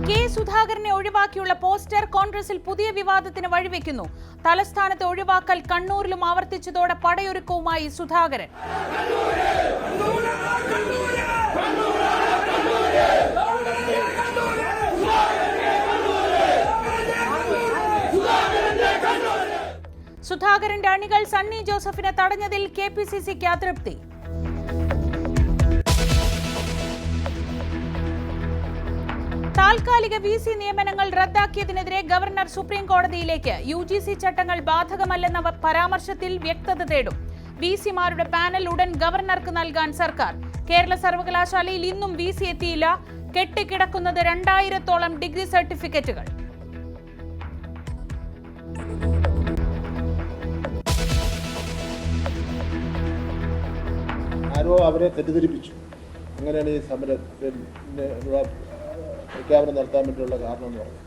K സുധാകരനെ ഒഴിവാക്കിയുള്ള poster കോൺഗ്രസിൽ പുതിയ വിവാദത്തിന് വഴിവെക്കുന്നു. തലസ്ഥാനത്തെ ഒഴിവാക്കൽ കണ്ണൂരിലും ആവർത്തിച്ചതോടെ പടയൊരുക്കവുമായി സുധാകരൻ. സുധാകരന്റെ അണികൾ സണ്ണി ജോസഫിനെ തടഞ്ഞതിൽ കെപിസിസിക്ക് അതൃപ്തി. താൽക്കാലിക വിസി നിയമനങ്ങൾ റദ്ദാക്കിയതിനെതിരെ ഗവർണർ സുപ്രീം കോടതിയിലേക്ക്. യുജിസി ചട്ടങ്ങൾ ബാധകമല്ലെന്ന പരാമർശത്തിൽ വ്യക്തത തേടും. വിസിമാരുടെ പാനൽ ഉടൻ ഗവർണർക്ക് നൽകാൻ സർക്കാർ. കേരള സർവകലാശാലയിൽ ഇന്നും വിസി എത്തിയില്ല. കെട്ടിക്കിടക്കുന്നത് 2000-ഓളം ഡിഗ്രി സർട്ടിഫിക്കറ്റുകൾ. ആരോ അവരെ തെറ്റിദ്ധരിപ്പിച്ചു. അങ്ങനെയാണ് ഈ സമരത്തിന് പ്രഖ്യാപനം നടത്താൻ വേണ്ടിയുള്ള കാരണം എന്ന് പറയുന്നത്.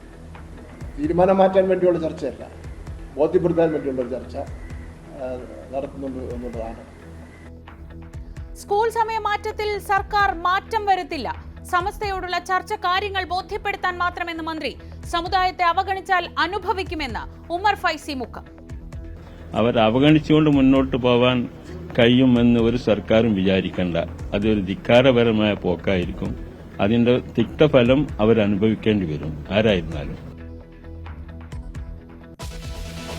തീരുമാനം മാറ്റാൻ വേണ്ടിയുള്ള ചർച്ചയല്ല, ബോധ്യപ്പെടുത്താൻ വേണ്ടിയുള്ള ചർച്ച നടത്തുന്നുണ്ട് എന്നുള്ളതാണ്. സ്കൂൾ സമയമാറ്റത്തിൽ സർക്കാർ മാറ്റം വരുത്തില്ല. സമസ്തയോടുള്ള ചർച്ച കാര്യങ്ങൾ ബോധ്യപ്പെടുത്താൻ മാത്രമെന്ന് മന്ത്രി. സമുദായത്തെ അവഗണിച്ചാൽ അനുഭവിക്കുമെന്ന് ഉമർ ഫൈസി മുക്കം. അവർ അവഗണിച്ചുകൊണ്ട് മുന്നോട്ട് പോവാൻ കഴിയുമെന്ന് ഒരു സർക്കാരും വിചാരിക്കേണ്ട. അതൊരു ധിക്കാരപരമായ പോക്കായിരിക്കും. അതിന്റെ തിക്തഫലം അവരനുഭവിക്കേണ്ടി വരും ആരായിരുന്നാലും.